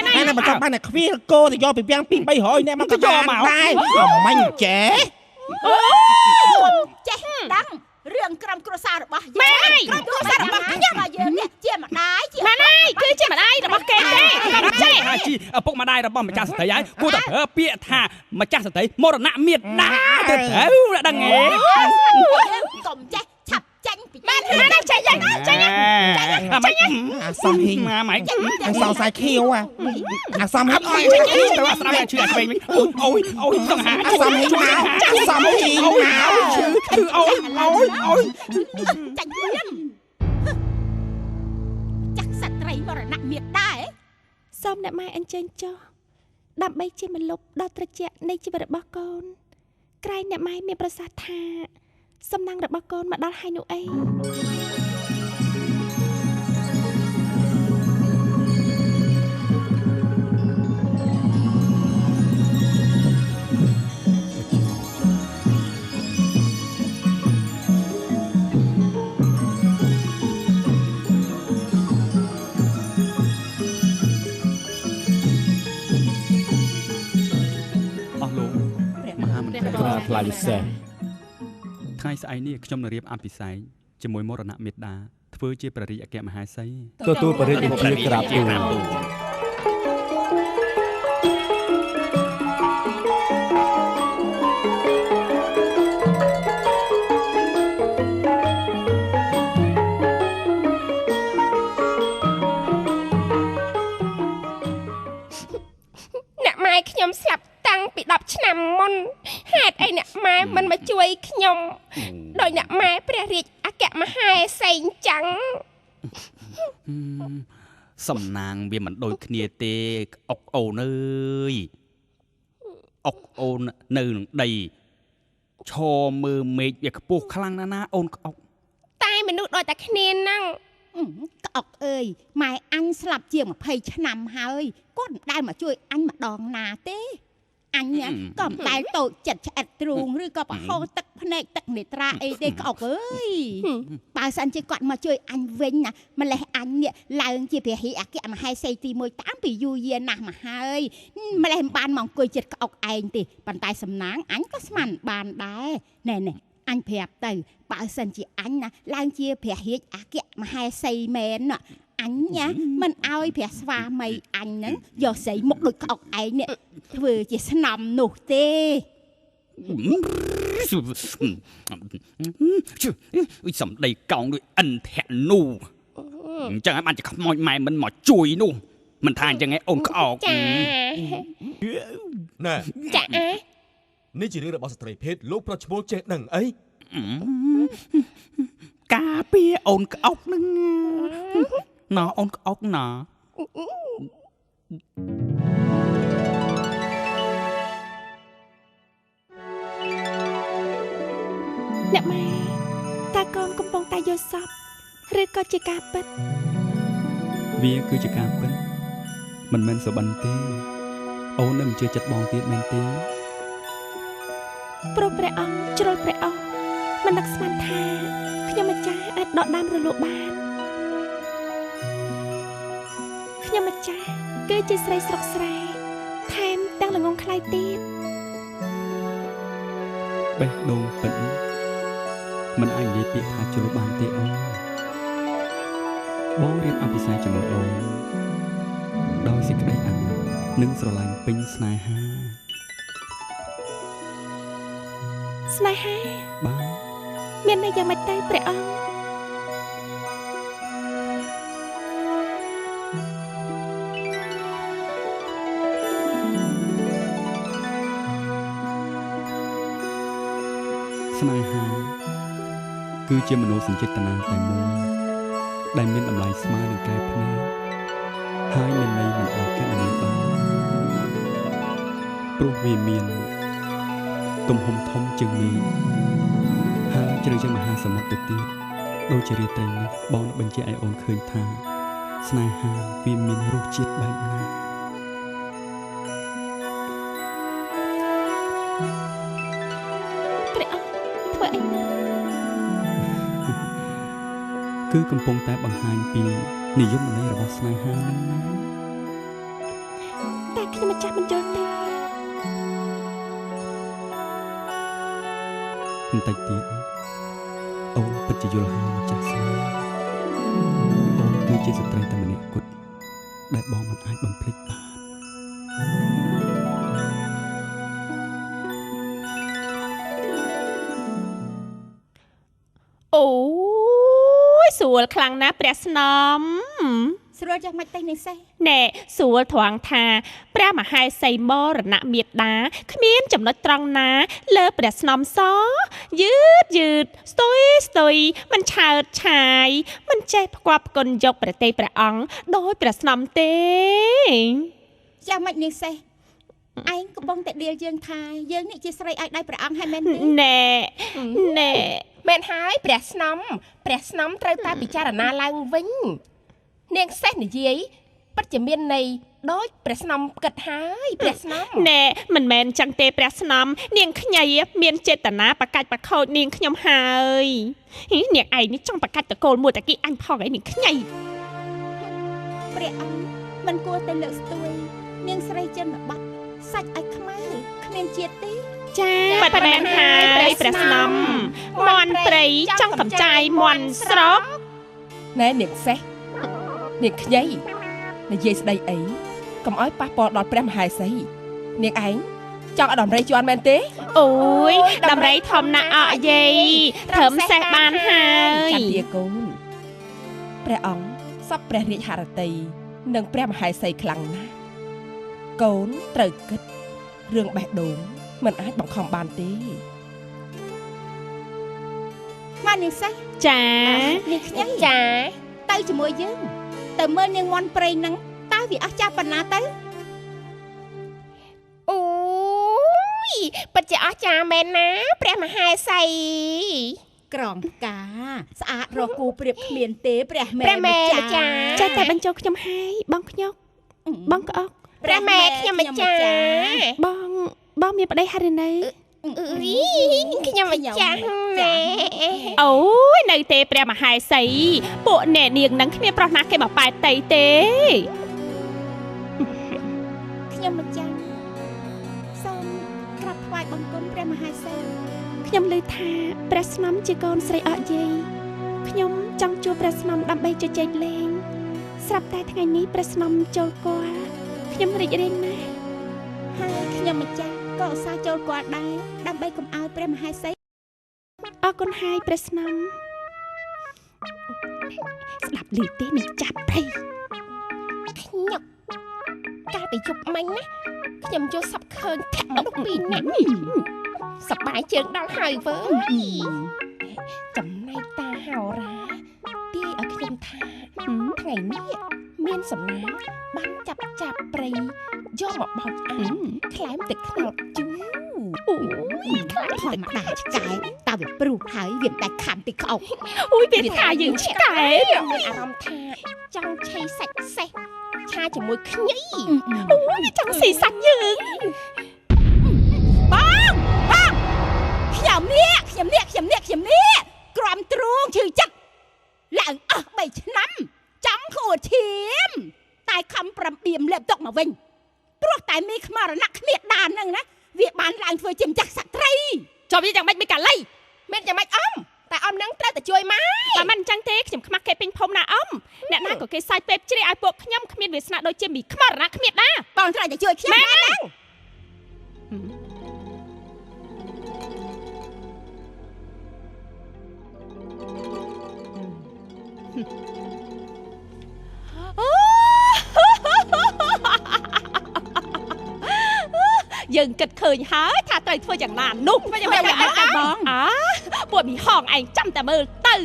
này mà trong ban này khuya cô thì do bị băng pin bay hỏi nè mà có do mà đây manh trẻ chết đắng riêng cầm cua sa được bao mày cua sa được bao nhiêu mà giờ nè chia mặt đái mà này cứ chia mặt đái được bao kẹt đấy chết hai chiพวกมาได้เราบ้องมาจ้าสเตย์กูแต่เปี้ยท่ามาจ้าสเตย์มรณะเมียดด่าเด้อดังเงี้ยกลมchết chập chanhมาchạy nhanh xong hình mà mày xong sai khiêu xong hếtแต่ว่าสนามเชื่อไปไหมโอ้ยต้องหา xong hình nào xong hình nàoคือโอ้ย chanh liên chắc sạch rầy mà nặng miệt đái សូមអ្នកម៉ែអញ្ជើញចុះដើម្បីជាមលុបដល់ត្រជាក់នៃជីវិតរបស់កូនក្រែងអ្នកម៉ែមានប្រសាសន៍ថាសំណាងរបស់កូនមកដល់ហើយនោះអីថ្លៃពិសេសថ្ងៃស្អែកនេះខ្ញុំនឹងរៀបអភិសេកជាមួយមរណមេត្តាធ្វើជាព្រះរាជអគ្គមហេសីទទួលព្រះរាជបញ្ជាក្រាបទូលអ្នកម៉ែខ្ញុំស្លាប់តាំងពី10ឆ្នាំមុនហេតុអីអ្នកម៉ែមិនមកជួយខ្ញុំដោយអ្នកម៉ែព្រះរាជអគ្គមហេសីអញ្ចឹងសំណាងវាមិនដូចគ្នាទេអុកអូនអើយអុកអូននៅនឹងដីឈរមើលមេឃវាខ្ពស់ខ្លាំងណាស់ណាអូនក្អុកតែមនុស្សដូចតែគ្នាហ្នឹងក្អុកអើយម៉ែអញស្លាប់ជាង20ឆ្នាំហើយគាត់មិនដែលមកជួយអញម្ដងណាទេអញក៏មិនដែលតូចចិត្តឆ្អិតទ្រូងឬក៏ប្រហោទឹកភ្នែកទឹកនេត្រាអីទេក្អុកអើយបើសិនជាគាត់មកជួយអញវិញណាម្លេះអញនេះឡើងជាព្រះរាជអគ្គមហេសីទី1តាមពីយូរយារណាស់មកហើយម្លេះមិនបានមកអង្គុយចិត្តក្អុកឯងទេប៉ុន្តែសំណាងអញក៏ស្មានបានដែរណែអញប្រាប់ទៅបើសិនជាអញណាឡើងជាព្រះរាជអគ្គមហេសីមែនណាអញណាមិនអោយព្រះស្វាមីអញហ្នឹងយកស្រីមុខដូចក្អុកឯងនេះធ្វើជាស្នំនោះទេសំដីកោងដូចអិនធាក់នូអញ្ចឹងបានជាខ្មោចម៉ែមិនមកជួយនោះមិនថាអញ្ចឹងឯងអូនក្អុកចាណែចានេះជារឿងរបស់ស្ត្រីភេទលោកប្រុសឈ្មោះចេះដឹងអីការពារអូនក្អុកនឹងណ៎អូនក្អុកណ៎អ្នកម៉ែតើកូនកំពុងតែយល់សប្តិឬក៏ជាការពិតវាគឺជាការពិតមិនមែនសុបិនទេអូននឹងជឿចិត្តបងទៀតមែនទេព្រោះព្រះអង្គជ្រុលព្រះអង្គមិននឹកស្មានថាខ្ញុំម្ចាស់អាចដកដាមរលក់បានខ្ញុំម្ចាស់គឺជាស្រីស្រុកស្រែថែមទាំងល្ងងខ្លៃទៀតបេះដូងពិតមិនអាចនិយាយពាក្យថាជ្រុលបានទេអូនបងរៀបអភិសេកជាមួយអូនដោយសេចក្តីអាណិតនិងស្រឡាញ់ពេញស្នេហាស្នេហាបាទមានន័យយ៉ាងម៉េចទៅព្រះអង្គស្នេហាគឺជាមនោសញ្ចេតនាតែមួយដែលមានតម្លៃស្មើនឹងកែវភ្នែកហើយមានន័យមិនអាចគណនាបានព្រោះវាមានទំហំធំជាងមេឃហើយជ្រៅជាងមហាសមុទ្រទៅទៀតដូចជារាត្រីនេះបងនឹងបញ្ជាក់ឲ្យអូនឃើញថាស្នេហាវាមានរសជាតិបែបណាព្រះអង្គធ្វើអីណាគឺកំពុងតែបង្ហាញពីនិយមន័យរបស់ស្នេហាហ្នឹងណា ខ្ញុំម្ចាស់មិនយល់ទេ បន្តិចទៀតអូនពិតជាយល់ហើយម្ចាស់ស្នេហ៍អូនគឺជាស្ត្រីតែម្នាក់គត់ដែលបងមិនអាចបំភ្លេចបាន អូយស្រួលខ្លាំងណាស់ព្រះស្នំ ស្រួលយ៉ាងម៉េចទេនាងសេះ ណែស្រួលត្រង់ថាព្រះមហេសីមរណមេត្តាគ្មានចំណុចត្រង់ណាលើព្រះស្នំសយឺតស្ទុយមិនឆើតឆាយមិនចេះផ្គាប់ផ្គុនយកប្រតិព្រះអង្គដោយព្រះស្នំទេ យ៉ាងម៉េចនាងសេះឯងកំពុងតែដៀលយើងថាយើងនេះជាស្រីឲ្យដៃព្រះអង្គហើយមែនទេ ណែ មែនហើយព្រះស្នំត្រូវតែពិចារណាឡើងវិញនាងសេះនិយាយពិតជាមានន័យដូចព្រះស្នំគិតហើយព្រះស្នំ ណែមិនមែនចឹងទេព្រះស្នំនាងខ្ញីមានចេតនាបកាច់បខូចនាងខ្ញុំហើយនាងឯងនេះចង់បកាច់តកូលមួយតាគីអញផងឯងនាងខ្ញី ព្រះអង្គមិនគួរតែលើកស្ទួយនាងស្រីជនបទសាច់ឲ្យខ្មៅគ្មានជាតិទេ ចាប៉ាត់មែនហើយព្រះស្នំមន់ព្រៃចង់កំចាយមន់ស្រុក ណែនាងសេះនាងខ្ញីនិយាយស្ដីអីកុំឲ្យប៉ះពាល់ដល់ព្រះមហេសីនាងឯងចង់ឲ្យដំរីជន់មែនទេ អូយដំរីធំណាស់អកយាយត្រឹមសេះបានហើយ ចន្ទាកូនព្រះអង្គសពព្រះរាជហឫទ័យនិងព្រះមហេសីខ្លាំងណាស់កូនត្រូវគិតរឿងបេះដូងមិនអាចបង្ខំបានទេ មកនាងសេះ ចា នាងខ្ញី ចា ទៅជាមួយយើងទៅមើលនាងមន់ព្រៃហ្នឹងតើវាអស្ចារ្យប៉ុណ្ណាទៅ អូយពិតជាអស្ចារ្យមែនណាព្រះមហេសី ក្រងផ្កាស្អាតរកគូប្រៀបគ្មានទេព្រះមេ ព្រះមេម្ចាស់ ចេះតែបញ្ចូលខ្ញុំហើយបងខ្ញុកបងក្អក ព្រះមេខ្ញុំម្ចាស់ បងមានប្តីហើយឬនៅ អឺខ្ញុំម្ចាស់ណែ អូយនៅទេព្រះមហេសីពួកអ្នកនាងនឹងគ្មានប្រុសណាគេមកប៉ែតតីទេ ខ្ញុំម្ចាស់សូមក្រាបថ្វាយបង្គំព្រះមហេសី ខ្ញុំឮថាព្រះស្នំជាកូនស្រីអកយាយខ្ញុំចង់ជួបព្រះស្នំដើម្បីជជែកលេងស្រាប់តែថ្ងៃនេះព្រះស្នំចូលគាល់ខ្ញុំរីករាយណាស់ ហើយខ្ញុំម្ចាស់ក៏ឧស្សាហ៍ចូលគាល់ដែរដើម្បីកុំឲ្យព្រះមហេសី អរគុណហើយព្រះស្នំស្ដាប់ឮទេនឹងចាប់ភ័យ ខ្ញុំកាលពីជប់មិញណាខ្ញុំចូលសັບឃើញធាក់មនុស្សពីរនាក់សប្បាយជើងដល់ហើយវើចំណែកតាហោរាទាយឲ្យខ្ញុំថាថ្ងៃនេះមានសំណាងបានចាប់ព្រៃយកមកបោកអាំខ្លែមទឹកខ្នោតជូរអូយខ្លែម ធម្មតាឆ្កែតើវាព្រុសហើយវាតែខំពីក្អុក អូយវាថាយើងឆ្កែ ខ្ញុំមានអារម្មណ៍ថាចង់ឆៃសាច់សេះឆាជាមួយខ្ញី អូយវាចង់ស៊ីសាច់យើង ខ្ញុំនេះក្រំទ្រូងឈឺចិត្តឡើងអស់3ឆ្នាំចំខួឈាមតែខំប្រំបៀមលេបទុកមកវិញព្រោះតែមីខ្មរណៈគ្មានដានហ្នឹងណាវាបានឡើងធ្វើជាម្ចាស់ស្ត្រី ចូលវាយ៉ាងម៉េចមិនកាលី មានយ៉ាងម៉េចអ៊ំតែអ៊ំនឹងត្រូវតែជួយម៉ែ តែមិនអញ្ចឹងទេខ្ញុំខ្មាស់គេពេញភូមិណាអ៊ំអ្នកណាក៏គេសាច់ពេបជ្រេឲ្យពួកខ្ញុំគ្មានវាសនាដូចជាមីខ្មរណៈគ្មានដែរ បងត្រូវតែជួយខ្ញុំ ម៉ែ យើងគិតឃើញហើយថាត្រូវធ្វើយ៉ាងណានោះធ្វើយ៉ាងម៉េចបងពួកមីហងឯងចាំតែមើលទៅ